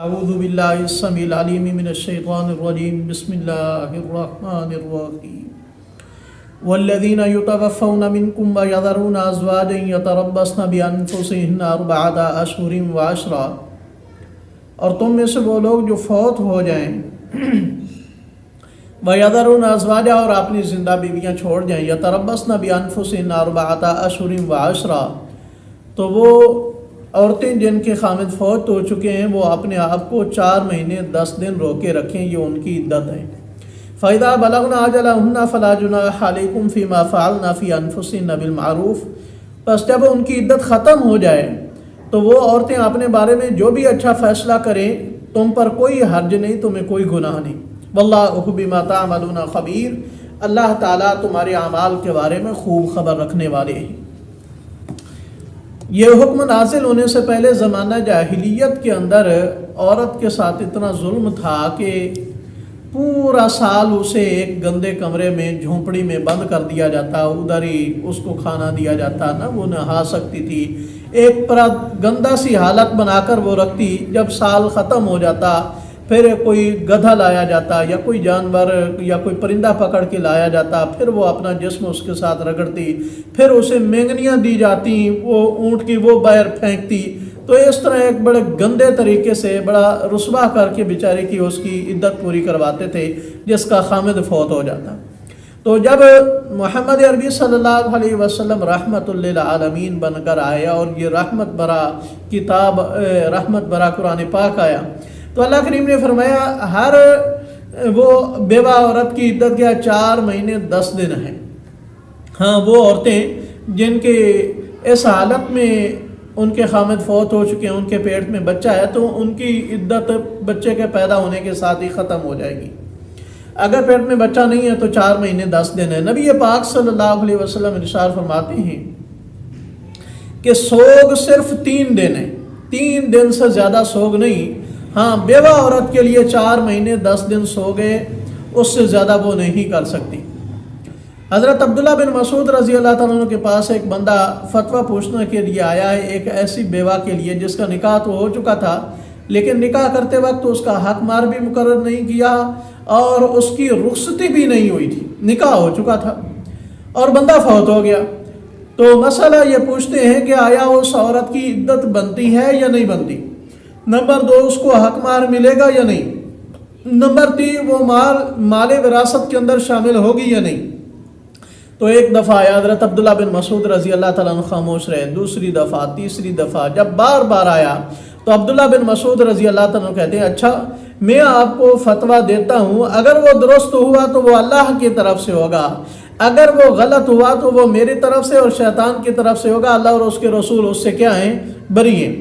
اعوذ باللہ السمیع العلیم من الشیطان الرجیم بسم اللہ الرحمن الرحیم والذین یتوفون منکم ویذرون ازواجا یتربصن بانفسہن اربعۃ اشہر وعشرا، اور تم میں سے وہ لوگ جو فوت ہو جائیں ویذرون ازواجا، اور اپنی زندہ بیویاں چھوڑ جائیں، یتربصن بانفسہن اربعۃ اشہر وعشرا، تو وہ عورتیں جن کے خامد فوت ہو چکے ہیں وہ اپنے آپ کو 4 مہینے 10 دن روکے رکھیں، یہ ان کی عدت ہے۔ فَإِذَا بَلَغْنَ أَجَلَهُنَّ فَلَا جُنَاحَ عَلَيْكُمْ فِي مَا فَعَلْنَ فِي أَنفُسِهِنَّ بِالْمَعْرُوفِ، پس جب ان کی عدت ختم ہو جائے تو وہ عورتیں اپنے بارے میں جو بھی اچھا فیصلہ کریں، تم پر کوئی حرج نہیں، تمہیں کوئی گناہ نہیں۔ وَاللَّهُ بِمَا تَعْمَلُونَ خَبِيرٌ، اللہ تعالیٰ تمہارے اعمال کے بارے میں خوب خبر رکھنے والے ہیں۔ یہ حکم نازل ہونے سے پہلے زمانہ جاہلیت کے اندر عورت کے ساتھ اتنا ظلم تھا کہ پورا سال اسے ایک گندے کمرے میں جھونپڑی میں بند کر دیا جاتا، ادھر ہی اس کو کھانا دیا جاتا، نہ وہ نہا سکتی تھی، ایک پورا گندا سی حالت بنا کر وہ رکھتی۔ جب سال ختم ہو جاتا پھر کوئی گدھا لایا جاتا یا کوئی جانور یا کوئی پرندہ پکڑ کے لایا جاتا، پھر وہ اپنا جسم اس کے ساتھ رگڑتی، پھر اسے مینگنیاں دی جاتی، وہ اونٹ کی وہ باہر پھینکتی۔ تو اس طرح ایک بڑے گندے طریقے سے بڑا رسوا کر کے بیچاری کی اس کی عدت پوری کرواتے تھے جس کا خامد فوت ہو جاتا۔ تو جب محمد عربی صلی اللہ علیہ وسلم رحمت للعالمین بن کر آیا اور یہ رحمت برا کتاب، رحمت برا قرآن پاک آیا، تو اللہ کریم نے فرمایا ہر وہ بیوہ عورت کی عدت کیا 4 مہینے 10 دن ہے۔ ہاں، وہ عورتیں جن کے اس حالت میں ان کے خامد فوت ہو چکے ہیں، ان کے پیٹ میں بچہ ہے، تو ان کی عدت بچے کے پیدا ہونے کے ساتھ ہی ختم ہو جائے گی۔ اگر پیٹ میں بچہ نہیں ہے تو 4 مہینے 10 دن ہے۔ نبی پاک صلی اللہ علیہ وسلم ارشاد فرماتے ہیں کہ سوگ صرف 3 دن ہے، 3 دن سے زیادہ سوگ نہیں۔ ہاں، بیوہ عورت کے لیے 4 مہینے 10 دن سو گئے، اس سے زیادہ وہ نہیں کر سکتی۔ حضرت عبداللہ بن مسعود رضی اللہ تعالیٰ عنہ کے پاس ایک بندہ فتویٰ پوچھنے کے لیے آیا ہے، ایک ایسی بیوہ کے لیے جس کا نکاح تو ہو چکا تھا، لیکن نکاح کرتے وقت اس کا حق مہر بھی مقرر نہیں کیا اور اس کی رخصتی بھی نہیں ہوئی تھی، نکاح ہو چکا تھا اور بندہ فوت ہو گیا۔ تو مسئلہ یہ پوچھتے ہیں کہ آیا اس عورت کی عدت بنتی ہے یا نہیں بنتی؟ نمبر 2، اس کو حق مہر ملے گا یا نہیں؟ نمبر 3، وہ مال وراثت کے اندر شامل ہوگی یا نہیں؟ تو ایک دفعہ آیا، حضرت عبداللہ بن مسعود رضی اللہ تعالیٰ عنہ خاموش رہے، دوسری دفعہ، تیسری دفعہ، جب بار بار آیا تو عبداللہ بن مسعود رضی اللہ تعالیٰ عنہ کہتے ہیں اچھا میں آپ کو فتویٰ دیتا ہوں، اگر وہ درست ہوا تو وہ اللہ کی طرف سے ہوگا، اگر وہ غلط ہوا تو وہ میری طرف سے اور شیطان کی طرف سے ہوگا، اللہ اور اس کے رسول اس سے کیا ہیں؟ بری ہیں۔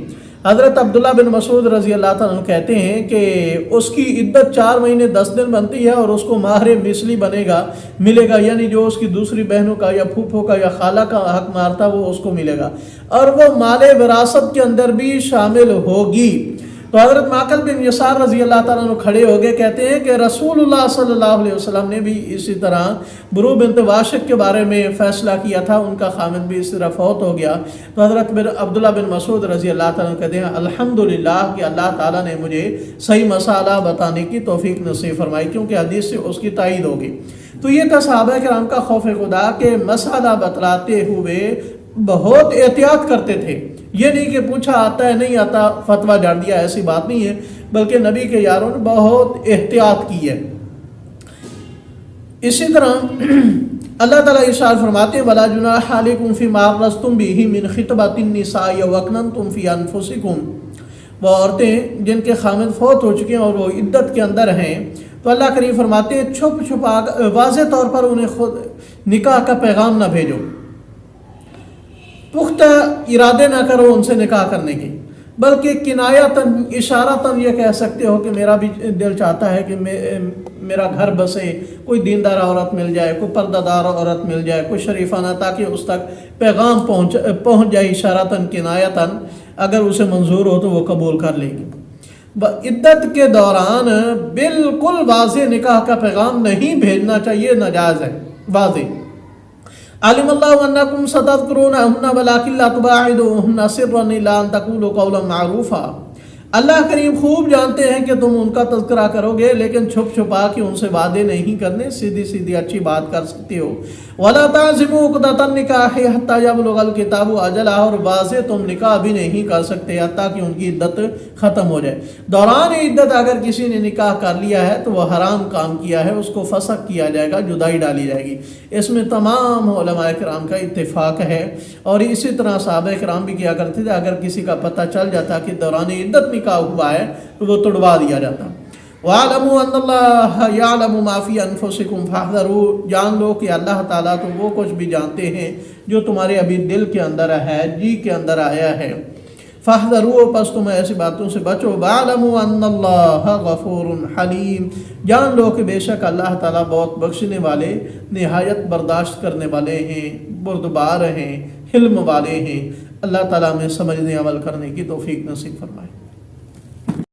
حضرت عبداللہ بن مسعود رضی اللہ تعالیٰ عنہ کہتے ہیں کہ اس کی عدت 4 مہینے 10 دن بنتی ہے اور اس کو مہر مثلی ملے گا، یعنی جو اس کی دوسری بہنوں کا یا پھوپھوں کا یا خالہ کا حق مہر تھا وہ اس کو ملے گا، اور وہ مال وراثت کے اندر بھی شامل ہوگی۔ تو حضرت معقل بن یسار رضی اللہ تعالیٰ عنہ کھڑے ہو گئے، کہتے ہیں کہ رسول اللہ صلی اللہ علیہ وسلم نے بھی اسی طرح برو بنت واشق کے بارے میں فیصلہ کیا تھا، ان کا خامد بھی اس طرح فوت ہو گیا۔ تو حضرت عبداللہ بن مسعود رضی اللہ تعالیٰ عنہ کہتے ہیں الحمدللہ کہ اللہ تعالیٰ نے مجھے صحیح مسئلہ بتانے کی توفیق نصیب فرمائی، کیونکہ حدیث سے اس کی تائید ہوگی۔ تو یہ تھا صحابہ کرام کا خوف خدا کہ مسئلہ بتلاتے ہوئے بہت احتیاط کرتے تھے، یہ نہیں کہ پوچھا آتا ہے نہیں آتا فتویٰ جاڑ دیا، ایسی بات نہیں ہے، بلکہ نبی کے یاروں نے بہت احتیاط کی ہے۔ اسی طرح اللہ تعالیٰ ارشاد فرماتے ہیں وَلَا جُنَاحَ عَلَيْكُمْ فِي مَا أَخْلَصْتُمْ بِهِ مِنْ خِطْبَةِ النِّسَاءِ وَأَكْنَنْتُمْ فِي أَنفُسِكُمْ، وہ عورتیں جن کے خامد فوت ہو چکے ہیں اور وہ عدت کے اندر ہیں، تو اللہ کریم فرماتے ہیں چھپ چھپا واضح طور پر انہیں خود نکاح کا پیغام نہ بھیجو، پختہ ارادے نہ کرو ان سے نکاح کرنے کے، بلکہ کنایتاً اشارتاً یہ کہہ سکتے ہو کہ میرا بھی دل چاہتا ہے کہ میرا گھر بسے، کوئی دیندار عورت مل جائے، کوئی پردہ دار عورت مل جائے، کوئی شریفانہ، تاکہ اس تک پیغام پہنچ جائے اشارتاً کنایتاً، اگر اسے منظور ہو تو وہ قبول کر لے گی۔ عدت کے دوران بالکل واضح نکاح کا پیغام نہیں بھیجنا چاہیے، ناجائز ہے، واضح۔ علم اللہ انکم ستذکرونہن ولکن لا تواعدوہن سرا الا ان تقولوا قولا معروفا، اللہ کریم خوب جانتے ہیں کہ تم ان کا تذکرہ کرو گے، لیکن چھپ چھپا کے ان سے وعدے نہیں کرنے، سیدھی سیدھی اچھی بات کر سکتے ہو۔ وَلَا تَعْزِمُوا عُقْدَةَ النِّكَاحِ حَتَّى يَبْلُغَ الْكِتَابُ أَجَلَهُ، اور واضح تم نکاح بھی نہیں کر سکتے حتیٰ کہ ان کی عدت ختم ہو جائے۔ دوران عدت اگر کسی نے نکاح کر لیا ہے تو وہ حرام کام کیا ہے، اس کو فسخ کیا جائے گا، جدائی ڈالی جائے گی۔ اس میں تمام علماء کرام کا اتفاق ہے، اور اسی طرح صحابہ کرام بھی کیا کرتے تھے۔ اگر کسی کا پتہ چل جاتا کہ دوران عدت نکاح ہوا ہے تو وہ تڑوا دیا جاتا۔ وَاعْلَمُوا أَنَّ اللَّهَ يَعْلَمُ مَا فِي أَنفُسِكُمْ فَاحْذَرُوا، جان لو کہ اللہ تعالیٰ تو وہ کچھ بھی جانتے ہیں جو تمہارے ابھی دل کے اندر ہے، جی کے اندر آیا ہے۔ فَاحْذَرُوا، پس تم ایسی باتوں سے بچو۔ وَاعْلَمُوا أَنَّ اللَّهَ غَفُورٌ حَلِيمٌ، جان لو کہ بے شک اللہ تعالیٰ بہت بخشنے والے، نہایت برداشت کرنے والے ہیں، بردبار ہیں، حلم والے ہیں۔ اللہ تعالیٰ میں سمجھنے عمل کرنے کی توفیق نصیب فرمائے۔